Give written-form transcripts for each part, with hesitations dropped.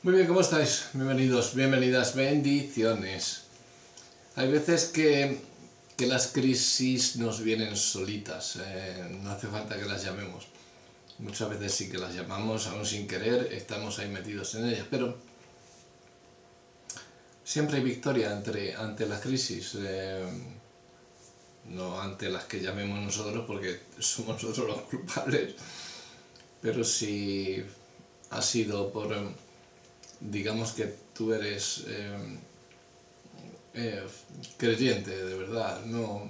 Muy bien, ¿cómo estáis? Bienvenidos, bienvenidas, bendiciones. Hay veces que las crisis nos vienen solitas, no hace falta que las llamemos. Muchas veces sí que las llamamos, aún sin querer, estamos ahí metidos en ellas, pero siempre hay victoria ante las crisis, no ante las que llamemos nosotros porque somos nosotros los culpables, pero si ha sido por... digamos que tú eres creyente de verdad, no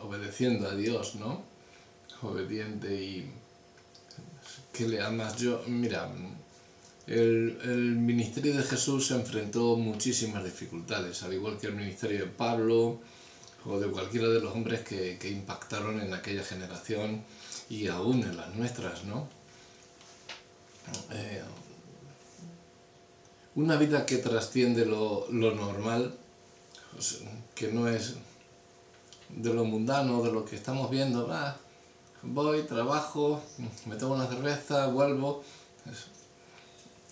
obedeciendo a Dios, ¿no? Obediente y que le amas. Mira, el ministerio de Jesús se enfrentó muchísimas dificultades, al igual que el ministerio de Pablo o de cualquiera de los hombres que impactaron en aquella generación y aún en las nuestras, ¿no? Una vida que trasciende lo normal, pues, que no es de lo mundano, de lo que estamos viendo, voy, trabajo, me tomo una cerveza, vuelvo.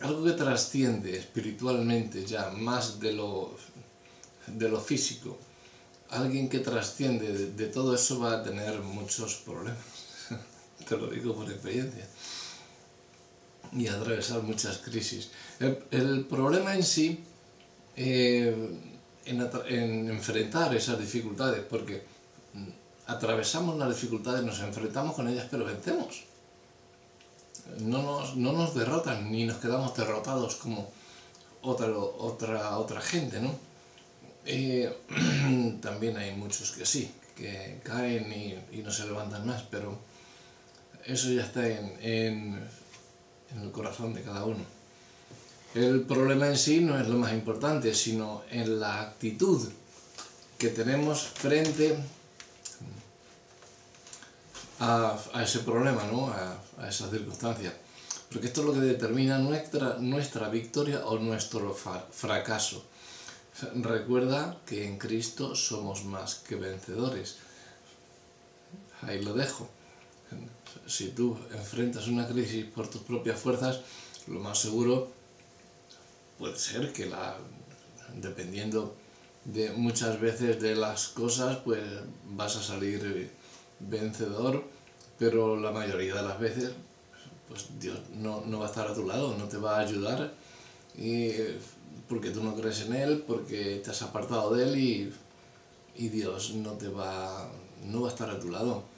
Algo que trasciende espiritualmente ya, más de lo físico. Alguien que trasciende de todo eso va a tener muchos problemas, te lo digo por experiencia. Y atravesar muchas crisis. El problema en sí, en enfrentar esas dificultades, porque atravesamos las dificultades, nos enfrentamos con ellas, pero vencemos. No nos derrotan, ni nos quedamos derrotados como otra gente, ¿no? También hay muchos que sí, que caen y no se levantan más, pero eso ya está en el corazón de cada uno. El problema en sí no es lo más importante, sino en la actitud que tenemos frente a ese problema, ¿no? a esas circunstancias. Porque esto es lo que determina nuestra victoria o nuestro fracaso. Recuerda que en Cristo somos más que vencedores. Ahí lo dejo. Si tú enfrentas una crisis por tus propias fuerzas, lo más seguro puede ser que dependiendo de muchas veces de las cosas, pues vas a salir vencedor, pero la mayoría de las veces, pues Dios no va a estar a tu lado, no te va a ayudar, porque tú no crees en Él, porque te has apartado de Él y Dios no va a estar a tu lado.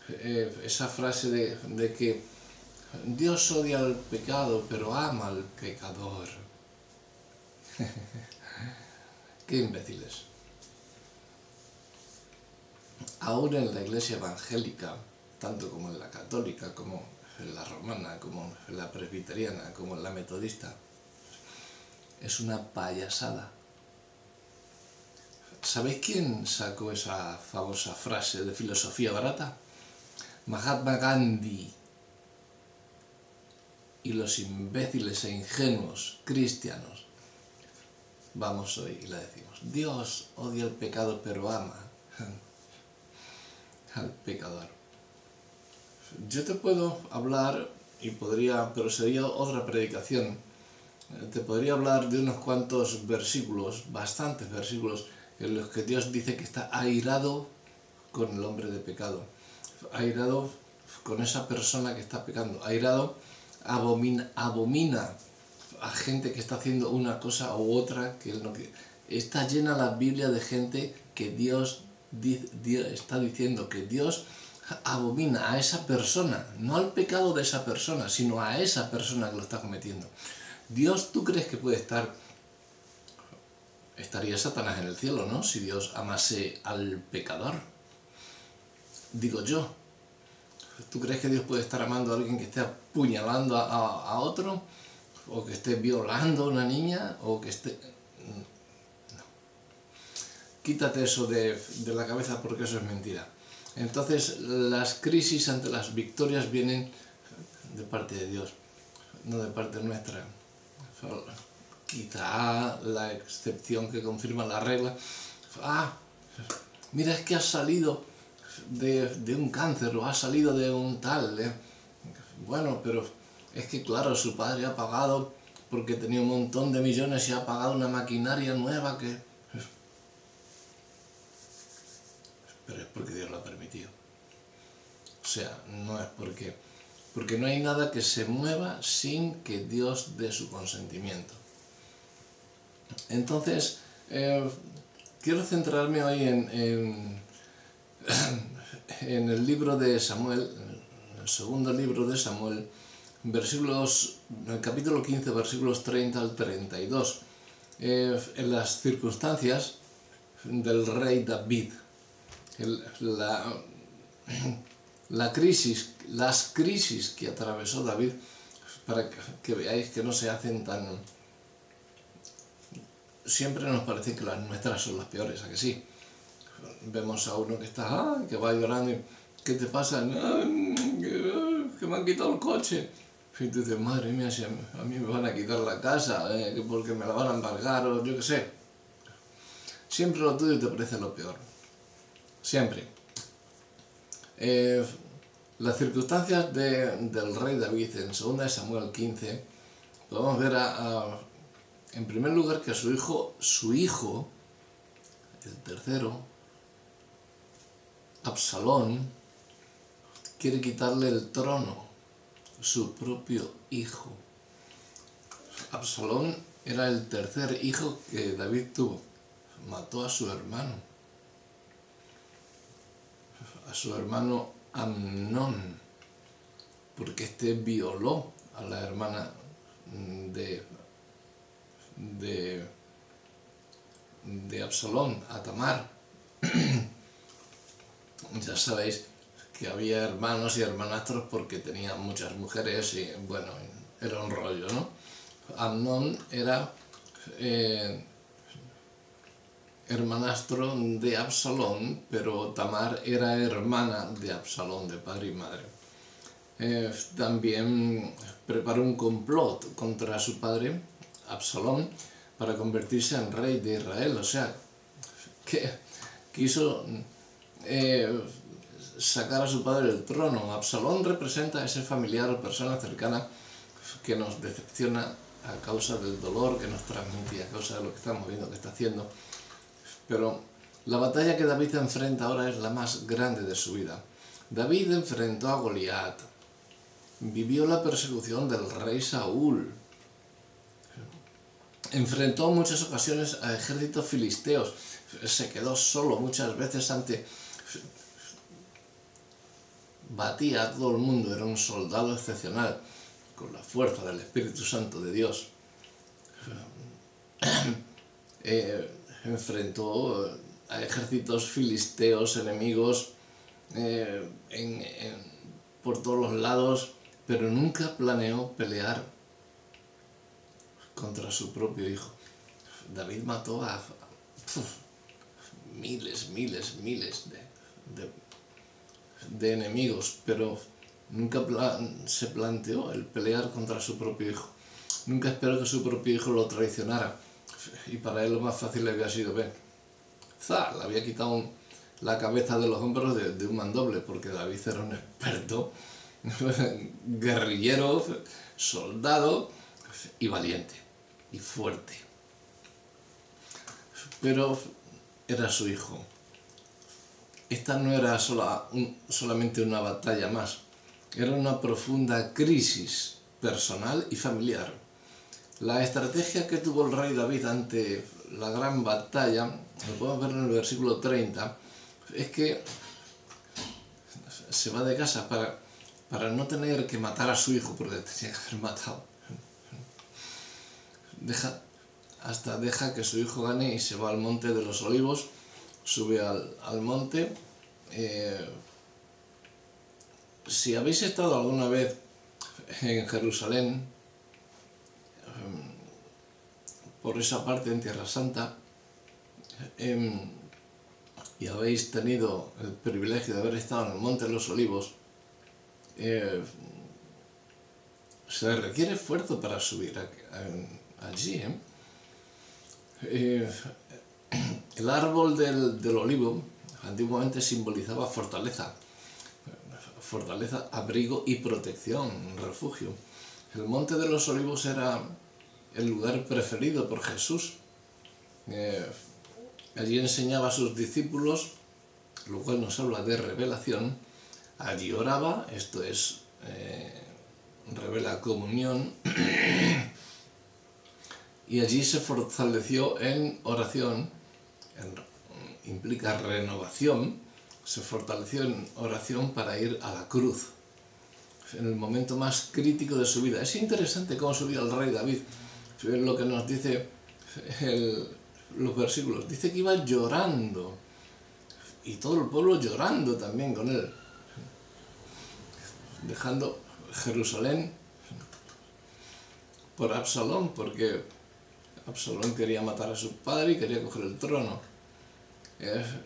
Esa frase de que Dios odia al pecado, pero ama al pecador. Qué imbéciles. Aún en la iglesia evangélica, tanto como en la católica, como en la romana, como en la presbiteriana, como en la metodista, es una payasada. ¿Sabéis quién sacó esa famosa frase de filosofía barata? Mahatma Gandhi. Y los imbéciles e ingenuos cristianos vamos hoy y le decimos: Dios odia el pecado pero ama al pecador. Yo te puedo hablar, pero sería otra predicación, te podría hablar de unos cuantos versículos, bastantes versículos, en los que Dios dice que está airado con el hombre de pecado, airado con esa persona que está pecando, airado, abomina a gente que está haciendo una cosa u otra que él no quiere. Está llena la Biblia de gente que Dios está diciendo que Dios abomina a esa persona, no al pecado de esa persona, sino a esa persona que lo está cometiendo. Dios, ¿tú crees que puede estar? Estaría Satanás en el cielo, ¿no? Si Dios amase al pecador. Digo yo. ¿Tú crees que Dios puede estar amando a alguien que esté apuñalando a otro? ¿O que esté violando a una niña? ¿O que esté...? No. Quítate eso de la cabeza porque eso es mentira. Entonces, las crisis ante las victorias vienen de parte de Dios, no de parte nuestra. Quizá la excepción que confirma la regla. Mira, es que has salido de un cáncer o has salido de un tal. Bueno, pero es que claro, su padre ha pagado porque tenía un montón de millones y ha pagado una maquinaria nueva que... Pero es porque Dios lo ha permitido. O sea, no es porque no hay nada que se mueva sin que Dios dé su consentimiento. Entonces, quiero centrarme hoy en el libro de Samuel, el segundo libro de Samuel, el capítulo 15, versículos 30 al 32, en las circunstancias del rey David, las crisis que atravesó David, para que veáis que no se hacen tan... Siempre nos parece que las nuestras son las peores, ¿a que sí? Vemos a uno que está, que va llorando y ¿qué te pasa? No, que me han quitado el coche. Y tú dices, madre mía, si a mí me van a quitar la casa, porque me la van a embargar o yo qué sé. Siempre lo tuyo te parece lo peor. Siempre. Las circunstancias del rey David en 2 Samuel 15, podemos ver en primer lugar que su hijo, el tercero, Absalón, quiere quitarle el trono, su propio hijo. Absalón era el tercer hijo que David tuvo. Mató a su hermano Amnón, porque este violó a la hermana de Absalón, a Tamar. Ya sabéis que había hermanos y hermanastros porque tenían muchas mujeres y bueno, era un rollo, ¿no? Amnón era hermanastro de Absalón, pero Tamar era hermana de Absalón, de padre y madre. También preparó un complot contra su padre, Absalón, para convertirse en rey de Israel, o sea, que quiso sacar a su padre del trono. Absalón representa a ese familiar o persona cercana que nos decepciona a causa del dolor que nos transmite, a causa de lo que estamos viendo que está haciendo. Pero la batalla que David enfrenta ahora es la más grande de su vida. David enfrentó a Goliat, vivió la persecución del rey Saúl, enfrentó en muchas ocasiones a ejércitos filisteos, se quedó solo muchas veces batía a todo el mundo, era un soldado excepcional, con la fuerza del Espíritu Santo de Dios. Enfrentó a ejércitos filisteos, enemigos, por todos los lados, pero nunca planeó pelear contra su propio hijo. David mató a miles de enemigos, pero nunca se planteó el pelear contra su propio hijo. Nunca esperó que su propio hijo lo traicionara. Y para él lo más fácil le había sido, le había quitado la cabeza de los hombros de un mandoble, porque David era un experto, guerrillero, soldado y valiente y fuerte. Pero era su hijo. Esta no era solamente una batalla más, era una profunda crisis personal y familiar. La estrategia que tuvo el rey David ante la gran batalla, lo podemos ver en el versículo 30, es que se va de casa para no tener que matar a su hijo, porque tenía que haber matado. Deja que su hijo gane y se va al monte de los olivos, sube al monte. Si habéis estado alguna vez en Jerusalén, por esa parte en Tierra Santa, y habéis tenido el privilegio de haber estado en el Monte de los Olivos, se requiere esfuerzo para subir allí. El árbol del olivo antiguamente simbolizaba fortaleza, abrigo y protección, refugio. El Monte de los Olivos era el lugar preferido por Jesús. Allí enseñaba a sus discípulos, lo cual nos habla de revelación. Allí oraba, esto es, revela comunión, y allí se fortaleció en oración, implica renovación, se fortaleció en oración para ir a la cruz, en el momento más crítico de su vida. Es interesante cómo subía el rey David, lo que nos dice los versículos. Dice que iba llorando, y todo el pueblo llorando también con él, dejando Jerusalén por Absalón, porque Absalón quería matar a su padre y quería coger el trono.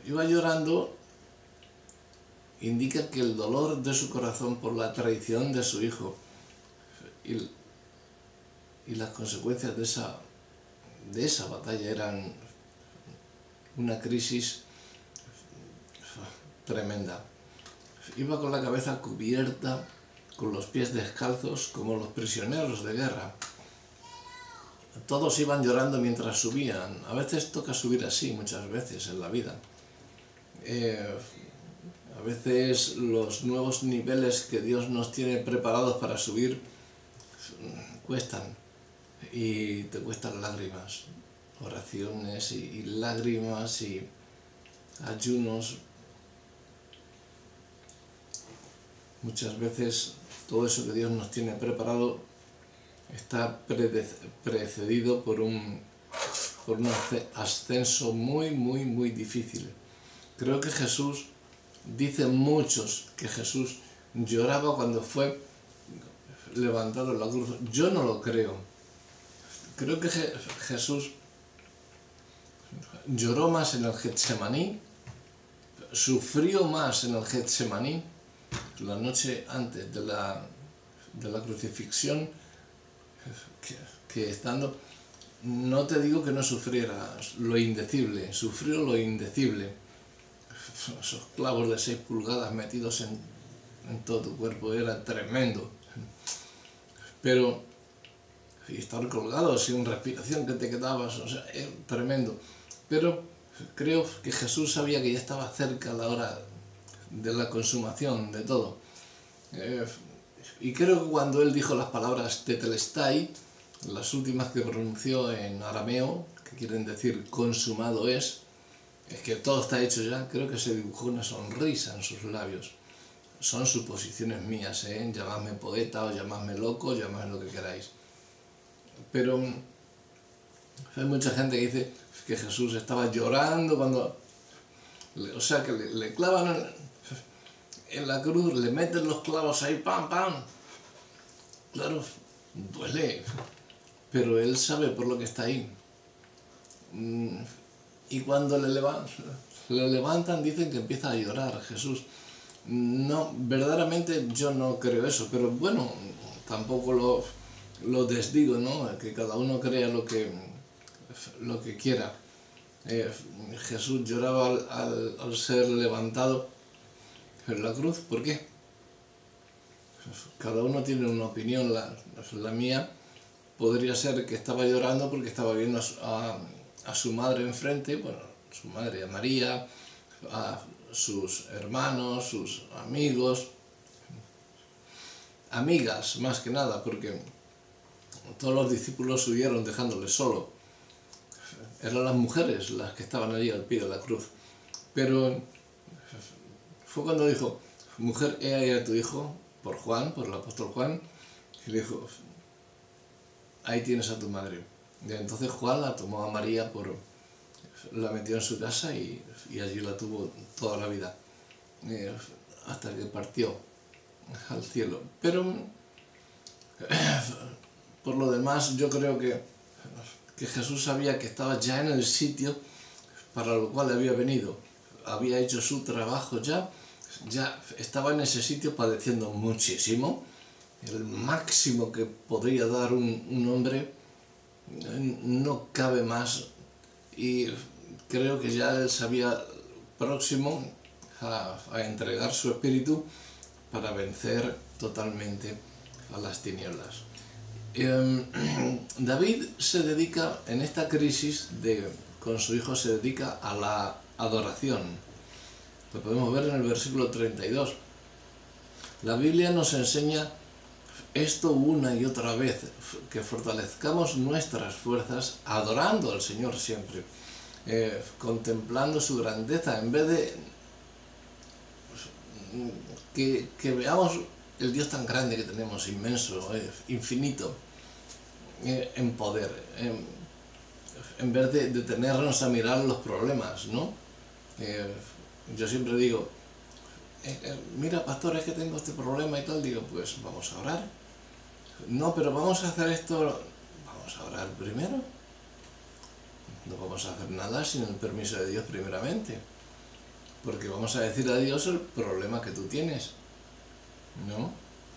Iba llorando, indica que el dolor de su corazón por la traición de su hijo y las consecuencias de esa batalla eran una crisis tremenda. Iba con la cabeza cubierta, con los pies descalzos, como los prisioneros de guerra. Todos iban llorando mientras subían. A veces toca subir así, muchas veces en la vida. A veces los nuevos niveles que Dios nos tiene preparados para subir cuestan, y te cuestan lágrimas, oraciones y lágrimas y ayunos. Muchas veces todo eso que Dios nos tiene preparado está precedido por un ascenso muy difícil. Creo que Jesús, dicen muchos que Jesús lloraba cuando fue levantado en la cruz. Yo no lo creo. Creo que Jesús lloró más en el Getsemaní, sufrió más en el Getsemaní, la noche antes de la crucifixión, que estando. No te digo que no sufriera lo indecible, sufrió lo indecible. Esos clavos de 6 pulgadas metidos en todo tu cuerpo era tremendo. Pero, y estar colgado sin respiración que te quedabas, o sea, era tremendo. Pero creo que Jesús sabía que ya estaba cerca la hora de la consumación de todo. Y creo que cuando él dijo las palabras tetelestai, las últimas que pronunció en arameo, que quieren decir consumado es que todo está hecho ya, creo que se dibujó una sonrisa en sus labios. Son suposiciones mías, llamadme poeta o llamadme loco, llamadme lo que queráis. Pero hay mucha gente que dice que Jesús estaba llorando cuando, o sea, que le clavan en la cruz, le meten los clavos ahí, ¡pam, pam! Claro, duele, pero él sabe por lo que está ahí. Y cuando le levantan, dicen que empieza a llorar Jesús. No, verdaderamente yo no creo eso, pero bueno, tampoco lo desdigo, ¿no? Que cada uno crea lo que quiera. Jesús lloraba al ser levantado en la cruz. ¿Por qué? Cada uno tiene una opinión. La mía podría ser que estaba llorando porque estaba viendo a su madre enfrente, bueno, su madre, a María, a sus hermanos, sus amigos, amigas más que nada, porque todos los discípulos huyeron dejándole solo. Eran las mujeres las que estaban allí al pie de la cruz. Pero fue cuando dijo, mujer, he ahí a tu hijo, por Juan, por el apóstol Juan, y le dijo, ahí tienes a tu madre. Y entonces Juan la tomó a María, la metió en su casa y allí la tuvo toda la vida, hasta que partió al cielo. Pero por lo demás yo creo que Jesús sabía que estaba ya en el sitio para lo cual había venido. Había hecho su trabajo ya estaba en ese sitio padeciendo muchísimo, el máximo que podría dar un hombre, no cabe más, y creo que ya él sabía próximo a entregar su espíritu para vencer totalmente a las tinieblas. David se dedica, en esta crisis con su hijo, se dedica a la adoración. Lo podemos ver en el versículo 32. La Biblia nos enseña esto una y otra vez, que fortalezcamos nuestras fuerzas adorando al Señor siempre, contemplando su grandeza, en vez de que veamos el Dios tan grande que tenemos, inmenso, infinito, en poder, en vez de detenernos a mirar los problemas, ¿no? Yo siempre digo, mira, pastor, es que tengo este problema y tal, digo, pues vamos a orar. No, pero vamos a hacer esto, vamos a orar primero. No vamos a hacer nada sin el permiso de Dios primeramente, porque vamos a decir a Dios el problema que tú tienes, ¿no?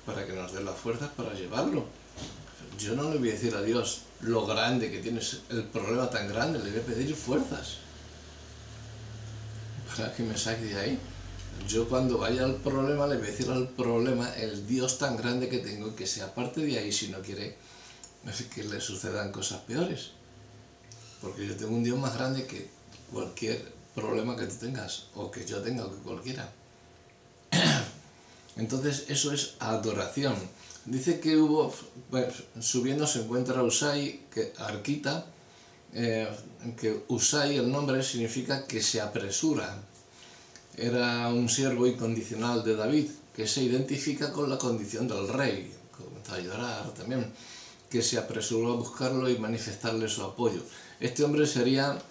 Para que nos dé las fuerzas para llevarlo. Yo no le voy a decir a Dios lo grande que tienes, el problema tan grande, le voy a pedir fuerzas para que me saque de ahí. Yo cuando vaya al problema le voy a decir al problema el Dios tan grande que tengo, que se aparte de ahí si no quiere que le sucedan cosas peores. Porque yo tengo un Dios más grande que cualquier problema que tú tengas, o que yo tenga, o que cualquiera. Entonces eso es adoración. Dice que hubo, pues, subiendo se encuentra Usai, Arquita, que Usai, el nombre, significa que se apresura. Era un siervo incondicional de David, que se identifica con la condición del rey, comenzó a llorar también, que se apresuró a buscarlo y manifestarle su apoyo. Este hombre sería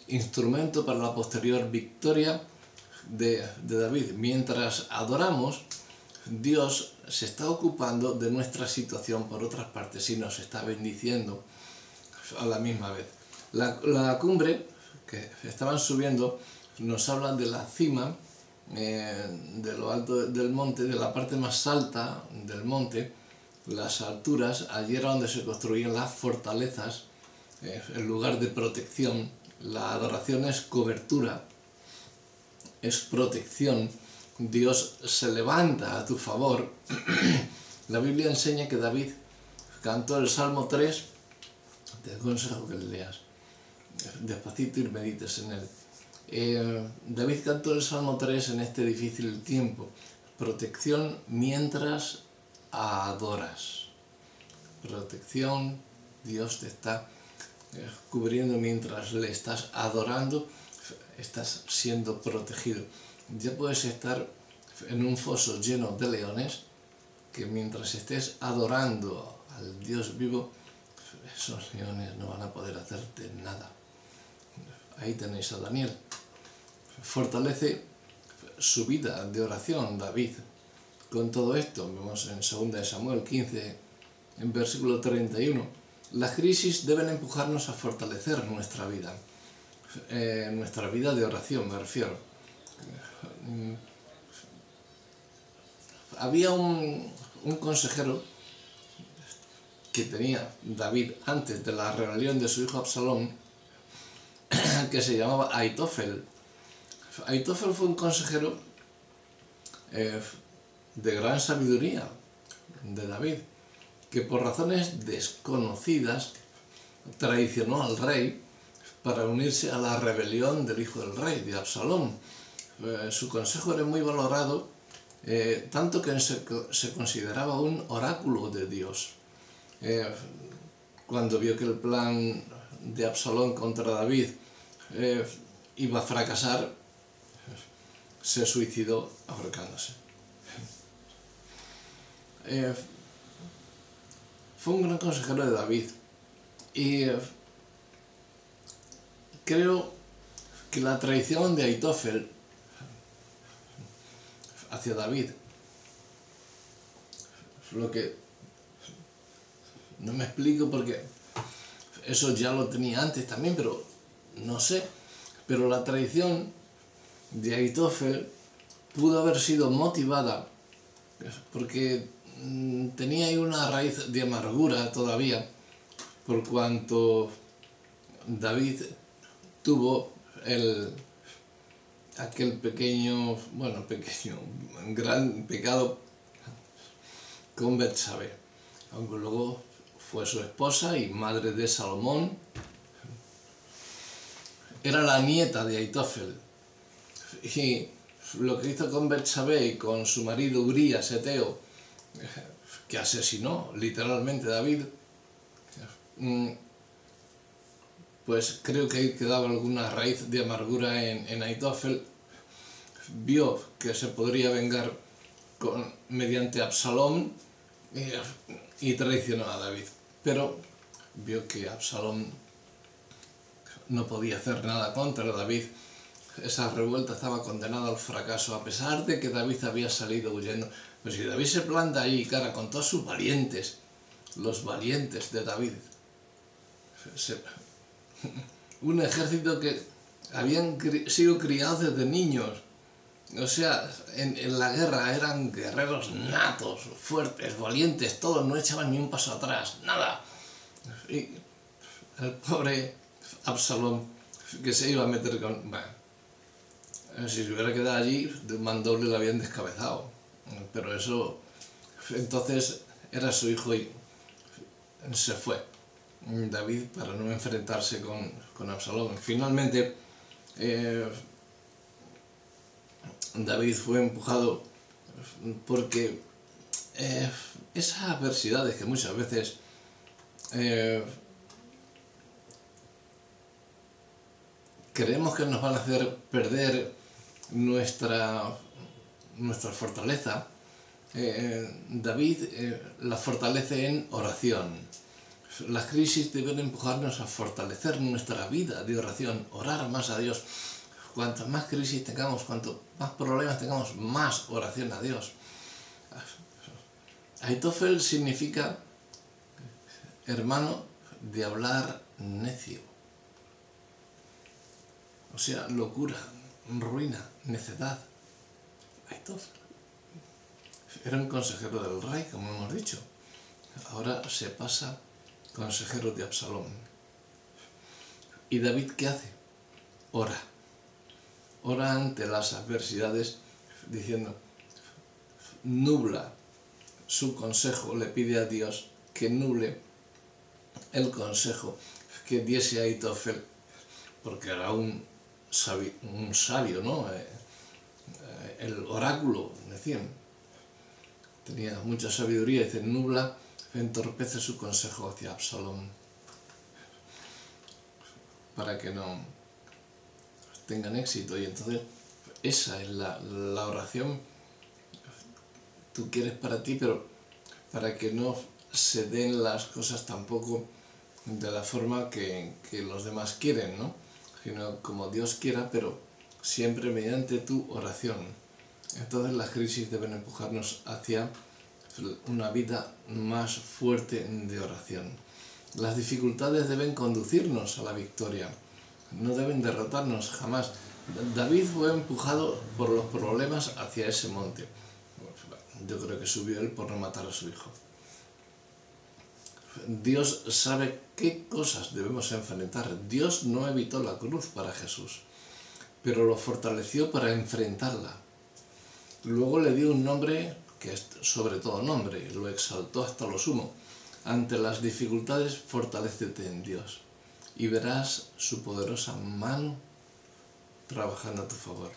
instrumento para la posterior victoria de David. Mientras adoramos, Dios se está ocupando de nuestra situación por otras partes y nos está bendiciendo a la misma vez. La cumbre que estaban subiendo nos habla de la cima, de lo alto del monte, de la parte más alta del monte, las alturas. Allí era donde se construían las fortalezas, el lugar de protección. La adoración es cobertura, es protección. Dios se levanta a tu favor. La Biblia enseña que David cantó el Salmo 3, te aconsejo que le leas despacito y medites en él. David cantó el Salmo 3 en este difícil tiempo. Protección mientras adoras. Protección, Dios te está cubriendo mientras le estás adorando, estás siendo protegido. Ya puedes estar en un foso lleno de leones, que mientras estés adorando al Dios vivo, esos leones no van a poder hacerte nada. Ahí tenéis a Daniel. Fortalece su vida de oración, David. Con todo esto, vemos en 2 Samuel 15, en versículo 31, las crisis deben empujarnos a fortalecer nuestra vida de oración, me refiero. Había un consejero que tenía David antes de la rebelión de su hijo Absalón, que se llamaba Aitofel. Aitofel fue un consejero de gran sabiduría de David, que por razones desconocidas traicionó al rey para unirse a la rebelión del hijo del rey, de Absalón. Su consejo era muy valorado, tanto que se consideraba un oráculo de Dios. Cuando vio que el plan de Absalón contra David iba a fracasar, se suicidó ahorcándose. Fue un gran consejero de David y creo que la traición de Aitofel hacia David, lo que no me explico porque eso ya lo tenía antes también, pero no sé, pero la traición de Aitofel pudo haber sido motivada porque tenía ahí una raíz de amargura todavía, por cuanto David tuvo aquel gran pecado con Betsabé, aunque luego fue su esposa y madre de Salomón. Era la nieta de Ahitofel. Y lo que hizo con Betsabé y con su marido Urías Eteo, que asesinó literalmente a David, pues creo que ahí quedaba alguna raíz de amargura en Ahitofel. Vio que se podría vengar mediante Absalón y traicionó a David. Pero vio que Absalón no podía hacer nada contra David. Esa revuelta estaba condenada al fracaso, a pesar de que David había salido huyendo. Pues si David se planta ahí, cara, con todos sus valientes, los valientes de David, un ejército que habían sido criados desde niños, o sea, en la guerra eran guerreros natos, fuertes, valientes, todos, no echaban ni un paso atrás, nada. Y el pobre Absalón, que se iba a meter con... Bueno, si se hubiera quedado allí, de un mandoble lo habían descabezado. Pero eso... Entonces era su hijo y se fue David para no enfrentarse con Absalón. Finalmente, David fue empujado porque esas adversidades que muchas veces creemos que nos van a hacer perder nuestra fortaleza, David la fortalece en oración. Las crisis deben empujarnos a fortalecer nuestra vida de oración, orar más a Dios. Cuantas más crisis tengamos, cuanto más problemas tengamos, más oración a Dios. Ahitofel significa hermano de hablar necio. O sea, locura, ruina, necedad. Ahitofel era un consejero del rey, como hemos dicho. Ahora se pasa consejero de Absalón. ¿Y David qué hace? Ora. Ora ante las adversidades diciendo, nubla su consejo, le pide a Dios que nuble el consejo que diese a Ahitofel, porque era un sabio, ¿no? El oráculo, decían, tenía mucha sabiduría, dice, nubla, entorpece su consejo hacia Absalón, para que no tengan éxito. Y entonces esa es la oración. Tú quieres para ti, pero para que no se den las cosas tampoco de la forma que los demás quieren, ¿no? Sino como Dios quiera, pero siempre mediante tu oración. Entonces las crisis deben empujarnos hacia una vida más fuerte de oración. Las dificultades deben conducirnos a la victoria, no deben derrotarnos jamás. David fue empujado por los problemas hacia ese monte. Yo creo que subió él por no matar a su hijo. Dios sabe qué cosas debemos enfrentar. Dios no evitó la cruz para Jesús, pero lo fortaleció para enfrentarla. Luego le dio un nombre que es sobre todo nombre, lo exaltó hasta lo sumo. Ante las dificultades, fortalécete en Dios y verás su poderosa mano trabajando a tu favor.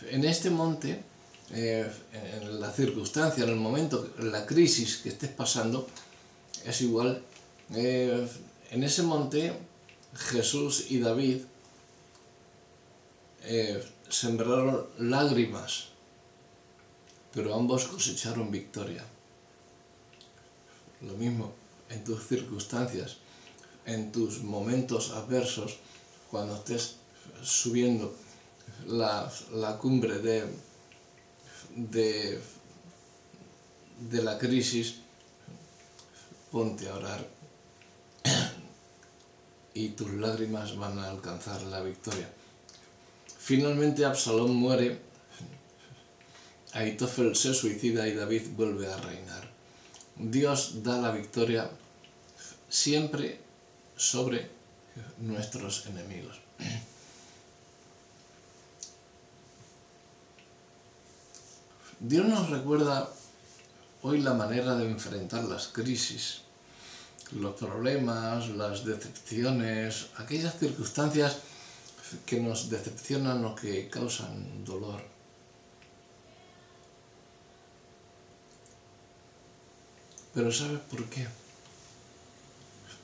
En este monte, en la circunstancia, en el momento, en la crisis que estés pasando, es igual. En ese monte, Jesús y David sembraron lágrimas, pero ambos cosecharon victoria. Lo mismo en tus circunstancias, en tus momentos adversos, cuando estés subiendo la cumbre de la crisis, ponte a orar y tus lágrimas van a alcanzar la victoria. Finalmente Absalón muere, Ahitofel se suicida y David vuelve a reinar. Dios da la victoria siempre sobre nuestros enemigos. Dios nos recuerda hoy la manera de enfrentar las crisis. los problemas, las decepciones, aquellas circunstancias que nos decepcionan o que causan dolor. Pero ¿sabes por qué?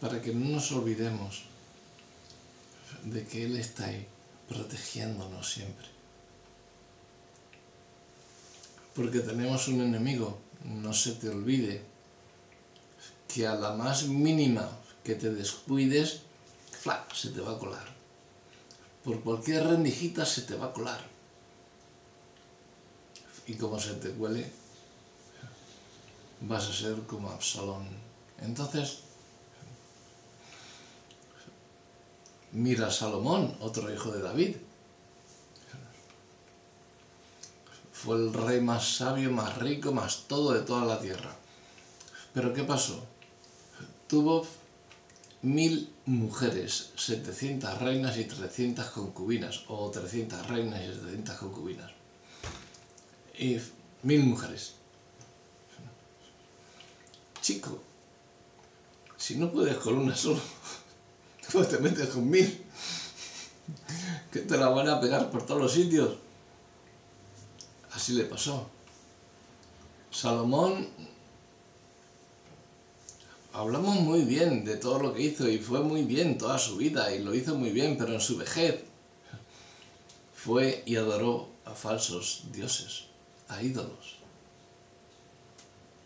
Para que no nos olvidemos de que Él está ahí, protegiéndonos siempre. Porque tenemos un enemigo, no se te olvide, que a la más mínima que te descuides, ¡flac!, se te va a colar. Por cualquier rendijita se te va a colar. Y como se te cuele, vas a ser como Absalón. Entonces, mira a Salomón, otro hijo de David. Fue el rey más sabio, más rico, más todo de toda la tierra. Pero ¿qué pasó? Tuvo 1000 mujeres, 700 reinas y 300 concubinas, o 300 reinas y 700 concubinas. Y 1000 mujeres. Chico, si no puedes con una sola, pues te metes con 1000, que te la van a pegar por todos los sitios. Así le pasó. Salomón, hablamos muy bien de todo lo que hizo y fue muy bien toda su vida y lo hizo muy bien, pero en su vejez fue y adoró a falsos dioses, a ídolos.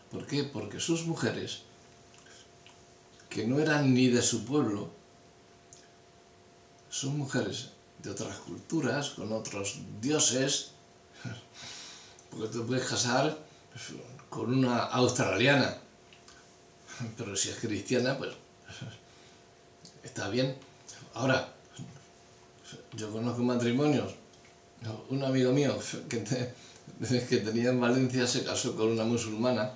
¿Por qué? Porque sus mujeres, que no eran ni de su pueblo, son mujeres de otras culturas, con otros dioses, porque te puedes casar con una australiana, pero si es cristiana, pues está bien. Ahora, yo conozco matrimonios, un amigo mío que tenía en Valencia se casó con una musulmana.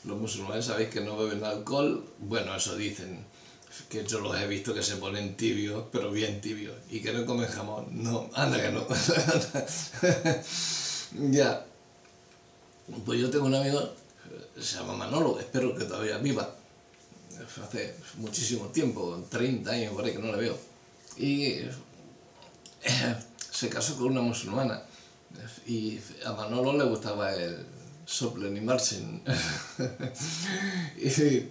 Los musulmanes sabéis que no beben alcohol, bueno, eso dicen, que yo los he visto que se ponen tibios, pero bien tibios, y que no comen jamón. No, anda que no. Ya. Pues yo tengo un amigo, se llama Manolo, espero que todavía viva. Hace muchísimo tiempo, 30 años por ahí que no le veo. Y se casó con una musulmana. Y a Manolo le gustaba el soplen y marchen. y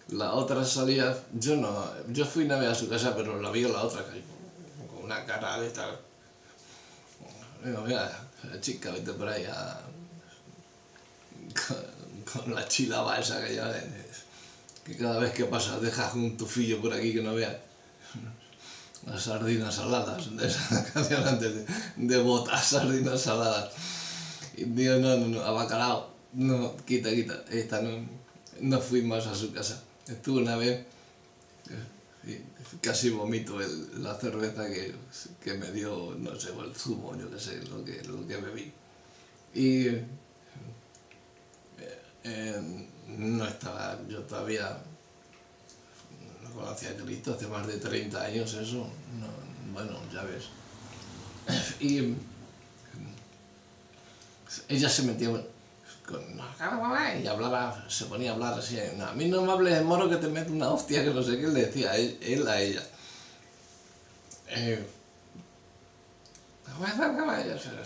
la otra salía, yo fui una vez a su casa, pero la vi la otra, con una cara de tal. Digo, mira, chica, vete por ahí con la chilaba esa que ya, que cada vez que pasas dejas un tufillo por aquí que no veas. Las sardinas saladas, de esa canción antes de botas, sardinas saladas. Y digo, no, a bacalao, no, quita, esta no fui más a su casa. Estuve una vez, y casi vomito la cerveza que me dio, no sé, o el zumo, yo qué sé, lo que bebí. Y no estaba, yo todavía no conocía a Cristo, hace más de 30 años eso, bueno, ya ves. Y ella se metía y hablaba, se ponía a hablar así, no, a mí no me hables de moro que te meto una hostia, que no sé qué, le decía él a ella.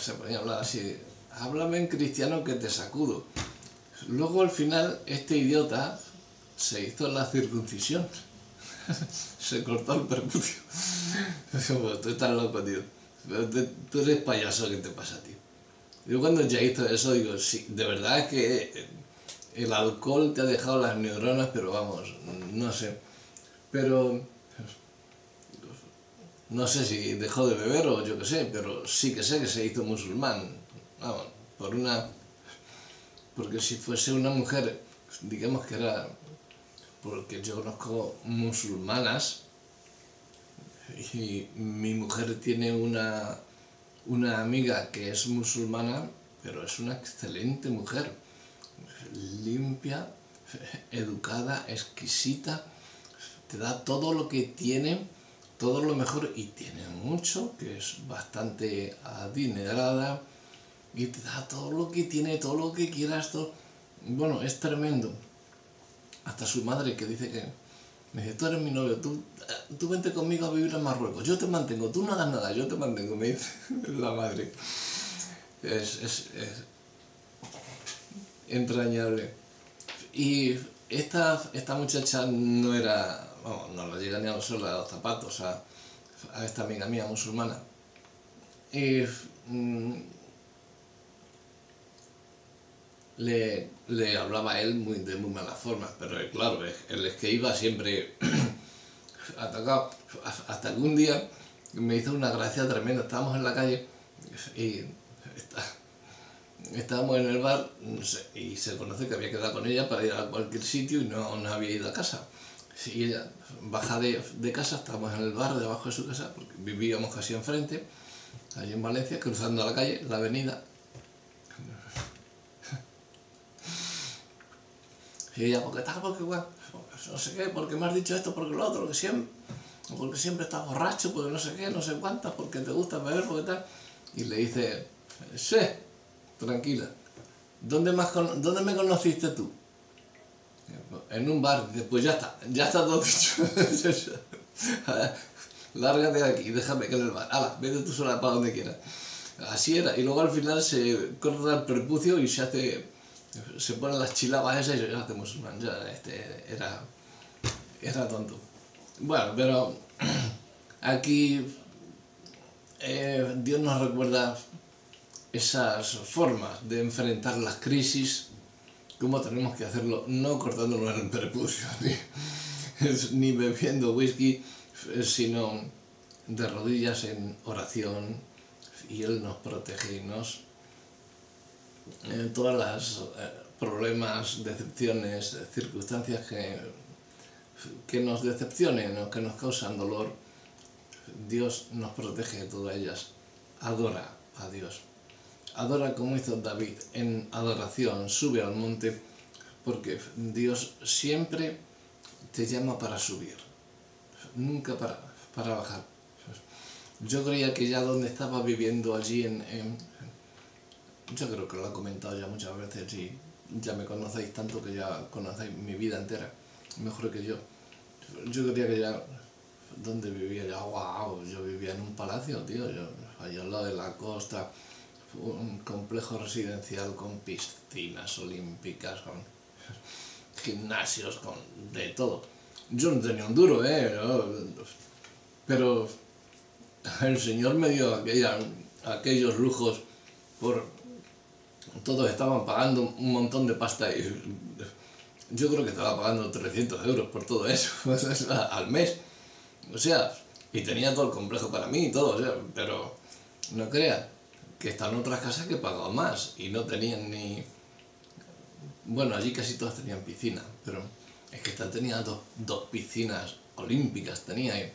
Se ponía a hablar así, háblame en cristiano que te sacudo. Luego al final este idiota se hizo la circuncisión, se cortó el prepucio. Tú estás loco, tío, tú eres payaso, ¿qué te pasa, tío? Yo cuando ya hizo eso digo, sí, de verdad es que el alcohol te ha dejado las neuronas, pero vamos, no sé. Pero no sé si dejó de beber o yo qué sé, pero sí que sé que se hizo musulmán. Vamos, porque si fuese una mujer, digamos que era, porque yo conozco musulmanas y mi mujer tiene una amiga que es musulmana, pero es una excelente mujer, limpia, educada, exquisita, te da todo lo que tiene, todo lo mejor, y tiene mucho, que es bastante adinerada, y te da todo lo que tiene, todo lo que quieras, todo. Bueno, es tremendo. Hasta su madre que dice que... Me dice, tú eres mi novio, tú vente conmigo a vivir a Marruecos, yo te mantengo, tú no hagas nada, yo te mantengo, me dice la madre. Es entrañable. Y esta muchacha no era, vamos, no le llega ni a los suelos de los zapatos a esta amiga mía musulmana. Y le hablaba a él de muy mala forma, pero claro, él es que iba siempre atacado. Hasta que un día me hizo una gracia tremenda, estábamos en la calle y estábamos en el bar, no sé, y se conoce que había quedado con ella para ir a cualquier sitio y no había ido a casa. Y ella baja de casa, estábamos en el bar debajo de su casa, porque vivíamos casi enfrente, allí en Valencia, cruzando la calle, la avenida. Y ella, ¿por qué tal? Porque igual, no sé qué, porque me has dicho esto, porque lo otro, porque siempre estás borracho, porque no sé qué, no sé cuántas, porque te gusta beber, porque tal. Y le dice, sí, tranquila, ¿dónde me conociste tú? En un bar. Dice, pues ya está todo dicho. Lárgate de aquí, déjame que en el bar. Hala, vete tú sola para donde quieras. Así era, y luego al final se corta el prepucio y se ponen las chilabas esas y ya hace musulmán. Ya era tonto. Bueno, pero aquí Dios nos recuerda esas formas de enfrentar las crisis, cómo tenemos que hacerlo, no cortándonos el prepucio, ni bebiendo whisky, sino de rodillas en oración, y Él nos protege y nos... todas las problemas, decepciones, circunstancias que nos decepcionen o que nos causan dolor, Dios nos protege de todas ellas. Adora a Dios. Adora como hizo David en adoración, sube al monte, porque Dios siempre te llama para subir, nunca para bajar. Yo creía que ya donde estaba viviendo allí yo creo que lo he comentado ya muchas veces y ya me conocéis tanto que ya conocéis mi vida entera, mejor que yo. Yo creía que ya donde vivía, ya wow, yo vivía en un palacio, tío, allá al lado de la costa, un complejo residencial con piscinas olímpicas, con gimnasios, con de todo. Yo no tenía un duro, pero el Señor me dio aquellos lujos todos estaban pagando un montón de pasta y yo creo que estaba pagando 300 euros por todo eso al mes. O sea, y tenía todo el complejo para mí y todo, o sea, pero no creas que están otras casas que pagaban más y no tenían ni... Bueno, allí casi todas tenían piscina, pero es que esta tenía dos piscinas olímpicas, tenía ahí,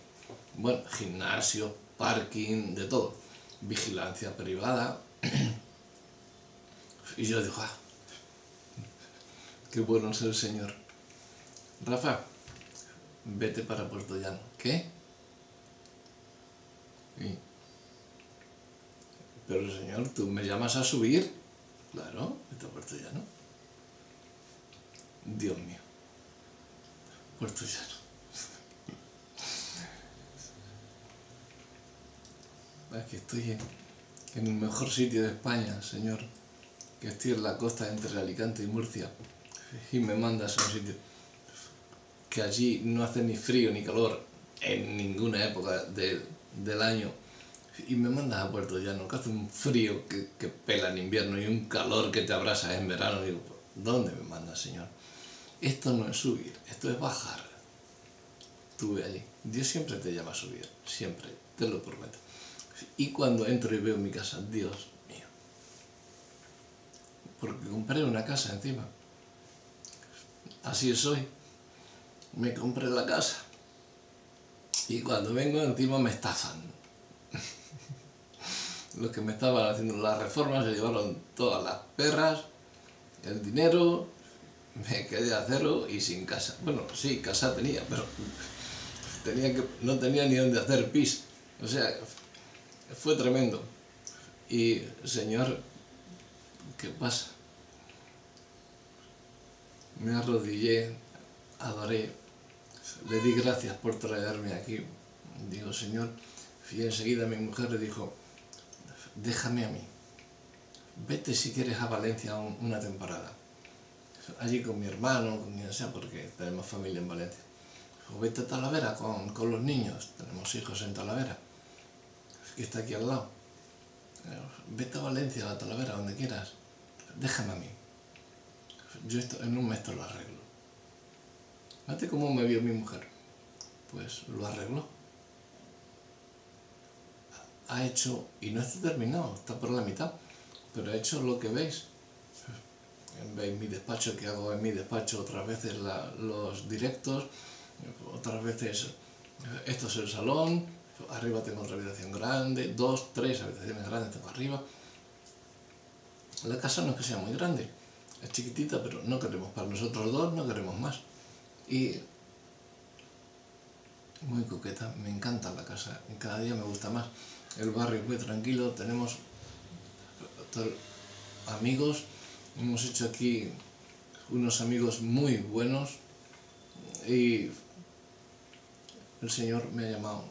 bueno, gimnasio, parking, de todo, vigilancia privada. Y yo digo, qué bueno es el Señor. Rafa, vete para Puerto Llano. ¿Qué? Sí. Pero Señor, ¿tú me llamas a subir? Claro, vete a Puerto Llano. Dios mío. Puerto Llano. Aquí estoy en el mejor sitio de España, Señor. Que estoy en la costa entre Alicante y Murcia. Y me mandas a un sitio que allí no hace ni frío ni calor en ninguna época del año. Y me mandas a Puerto Llano, que hace un frío que pela en invierno y un calor que te abrasa en verano. Y digo, ¿dónde me mandas, Señor? Esto no es subir, esto es bajar. Tú ve allí. Dios siempre te llama a subir, siempre, te lo prometo. Y cuando entro y veo mi casa, Dios mío. Porque compré una casa encima. Así soy. Me compré la casa. Y cuando vengo encima me estafan. Los que me estaban haciendo las reformas se llevaron todas las perras, el dinero, me quedé a cero y sin casa. Bueno, sí, casa tenía, pero no tenía ni dónde hacer pis. O sea, fue tremendo. Y, Señor, ¿qué pasa? me arrodillé, adoré, le di gracias por traerme aquí. Digo, Señor, y enseguida mi mujer le dijo, déjame a mí, vete si quieres a Valencia una temporada, allí con mi hermano, con quien sea, porque tenemos familia en Valencia. O vete a Talavera con los niños, tenemos hijos en Talavera, que está aquí al lado. Vete a Valencia, a Talavera, donde quieras, déjame a mí. Yo esto, en un mes te lo arreglo. Fíjate cómo me vio mi mujer. Pues lo arregló. Ha hecho, y no está terminado, está por la mitad, pero ha hecho lo que veis. Veis mi despacho, que hago en mi despacho otras veces los directos, otras veces esto es el salón, arriba tengo otra habitación grande, 2, 3 habitaciones grandes tengo arriba. La casa no es que sea muy grande, es chiquitita, pero no queremos para nosotros dos, no queremos más. Y muy coqueta, me encanta la casa y cada día me gusta más. El barrio es muy tranquilo, tenemos amigos, hemos hecho aquí unos amigos muy buenos y el Señor me ha llamado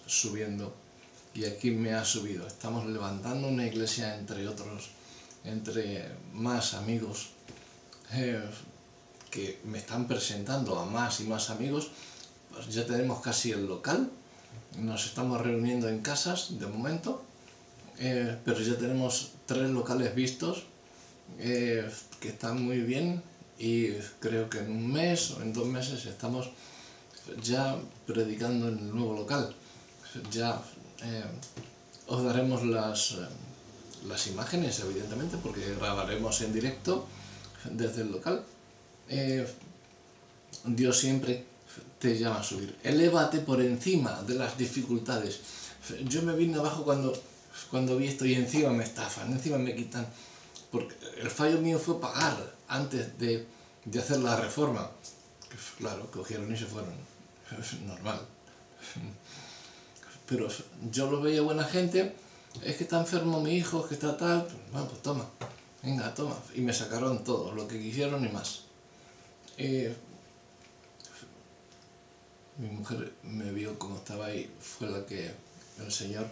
subiendo y aquí me ha subido. Estamos levantando una iglesia entre otros, entre más amigos que me están presentando a más y más amigos. Pues ya tenemos casi el local, nos estamos reuniendo en casas de momento, pero ya tenemos 3 locales vistos que están muy bien y creo que en un mes o en 2 meses estamos ya predicando en el nuevo local. Ya os daremos las imágenes, evidentemente, porque grabaremos en directo desde el local. Dios siempre te llama a subir. Elévate por encima de las dificultades. Yo me vine abajo cuando vi esto y encima me estafan, encima me quitan. Porque el fallo mío fue pagar antes de hacer la reforma. Claro, cogieron y se fueron. Es normal. Pero yo lo veía buena gente. Es que está enfermo mi hijo, que está tal. Bueno, pues toma. Venga, toma. Y me sacaron todo, lo que quisieron y más. Mi mujer me vio como estaba ahí, fue la que el Señor,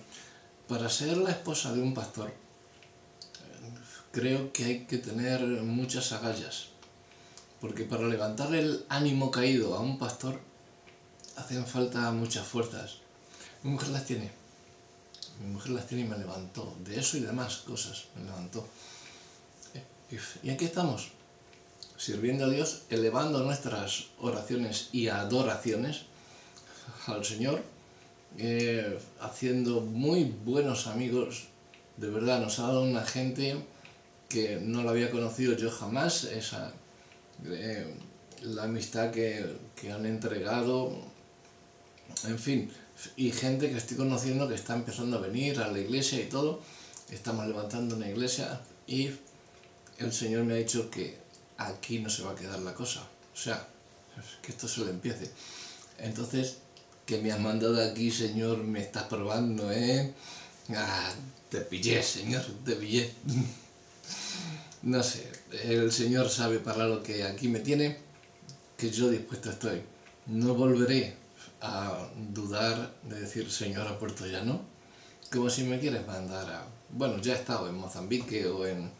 para ser la esposa de un pastor, creo que hay que tener muchas agallas, porque para levantar el ánimo caído a un pastor hacen falta muchas fuerzas. Mi mujer las tiene y me levantó, de eso y demás cosas me levantó. Y aquí estamos, sirviendo a Dios, elevando nuestras oraciones y adoraciones al Señor, haciendo muy buenos amigos. De verdad, nos ha dado una gente que no la había conocido yo jamás, la amistad que han entregado, en fin, y gente que estoy conociendo que está empezando a venir a la iglesia y todo. Estamos levantando una iglesia y el Señor me ha dicho que aquí no se va a quedar la cosa, o sea, que esto se le empiece. Entonces, que me has mandado aquí, Señor, me estás probando, ¿eh? Ah, te pillé, Señor, te pillé. No sé, el Señor sabe para lo que aquí me tiene, que yo dispuesto estoy. No volveré a dudar de decir, Señor, a Puerto Llano, como si me quieres mandar a... Bueno, ya he estado en Mozambique o en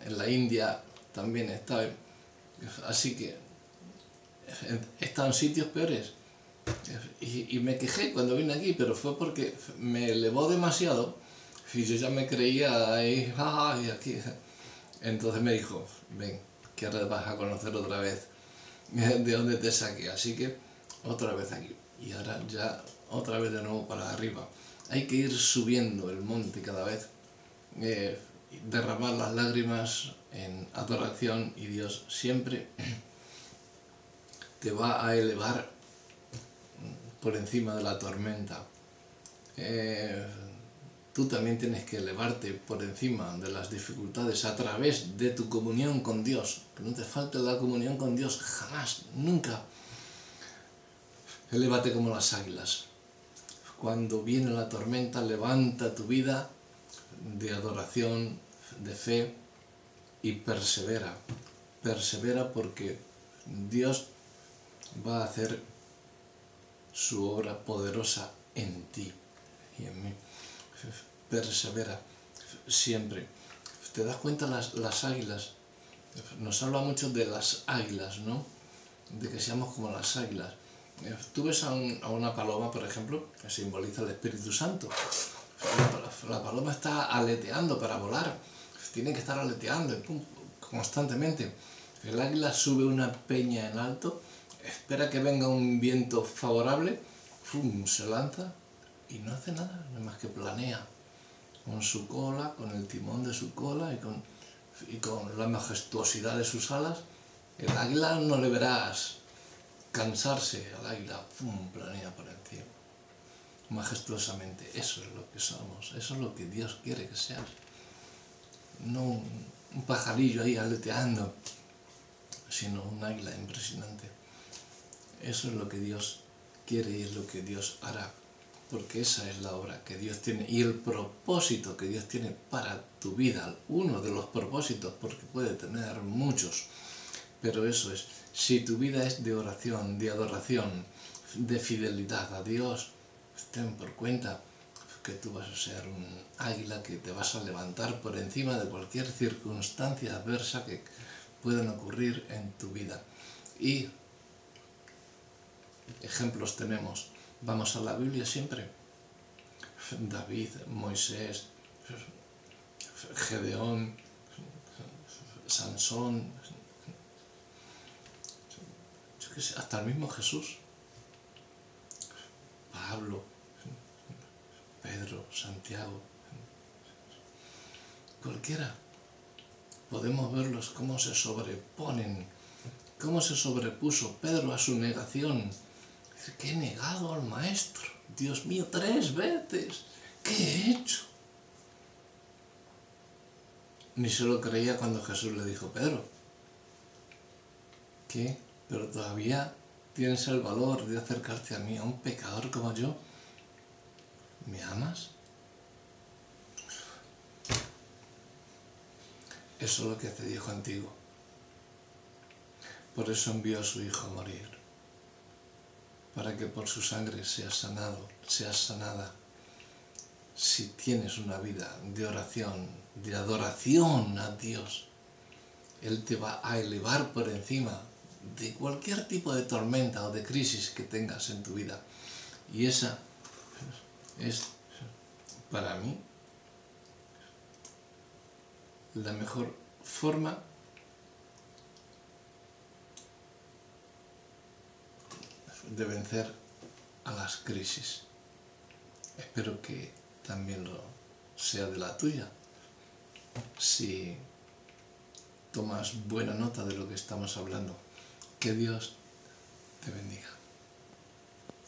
la India, también he estado, así que he estado en sitios peores. Y me quejé cuando vine aquí, pero fue porque me elevó demasiado y yo ya me creía ahí, y aquí. Entonces me dijo, ven, que ahora vas a conocer otra vez de dónde te saqué, así que otra vez aquí. Y ahora ya otra vez de nuevo para arriba. Hay que ir subiendo el monte cada vez, derramar las lágrimas en adoración y Dios siempre te va a elevar por encima de la tormenta. Tú también tienes que elevarte por encima de las dificultades a través de tu comunión con Dios. Que no te falte la comunión con Dios, jamás, nunca. Elévate como las águilas. Cuando viene la tormenta, levanta tu vida de adoración, de fe y persevera. persevera porque Dios va a hacer su obra poderosa en ti y en mí. Persevera siempre. ¿Te das cuenta las águilas? Nos habla mucho de las águilas, ¿no? De que seamos como las águilas. Tú ves a una paloma, por ejemplo, que simboliza el Espíritu Santo. La paloma está aleteando para volar. Tiene que estar aleteando constantemente. El águila sube una peña en alto, espera que venga un viento favorable, ¡fum!, se lanza y no hace nada, no más que planea con su cola, con el timón de su cola y con la majestuosidad de sus alas. El águila no le verás cansarse, al águila ¡pum!, planea por encima, majestuosamente. Eso es lo que somos, eso es lo que Dios quiere que seas. No un pajarillo ahí aleteando, sino un águila impresionante. Eso es lo que Dios quiere y es lo que Dios hará, porque esa es la obra que Dios tiene y el propósito que Dios tiene para tu vida, uno de los propósitos, porque puede tener muchos, pero eso es, si tu vida es de oración, de adoración, de fidelidad a Dios, ten por cuenta que tú vas a ser un águila, que te vas a levantar por encima de cualquier circunstancia adversa que puedan ocurrir en tu vida. Y ejemplos tenemos. Vamos a la Biblia siempre. David, Moisés, Gedeón, Sansón, yo qué sé, hasta el mismo Jesús, Pablo, Pedro, Santiago, cualquiera. Podemos verlos cómo se sobreponen, cómo se sobrepuso Pedro a su negación. Dice, que he negado al Maestro, Dios mío, 3 veces, ¿qué he hecho? Ni se lo creía cuando Jesús le dijo, Pedro, ¿qué? Pero todavía tienes el valor de acercarte a mí, a un pecador como yo. ¿Me amas? Eso es lo que hace Dios contigo. Por eso envió a su Hijo a morir, para que por su sangre seas sanado, seas sanada. Si tienes una vida de oración, de adoración a Dios, Él te va a elevar por encima de cualquier tipo de tormenta o de crisis que tengas en tu vida. Y esa es, para mí, la mejor forma de vencer a las crisis. Espero que también lo sea de la tuya, si tomas buena nota de lo que estamos hablando. Que Dios te bendiga.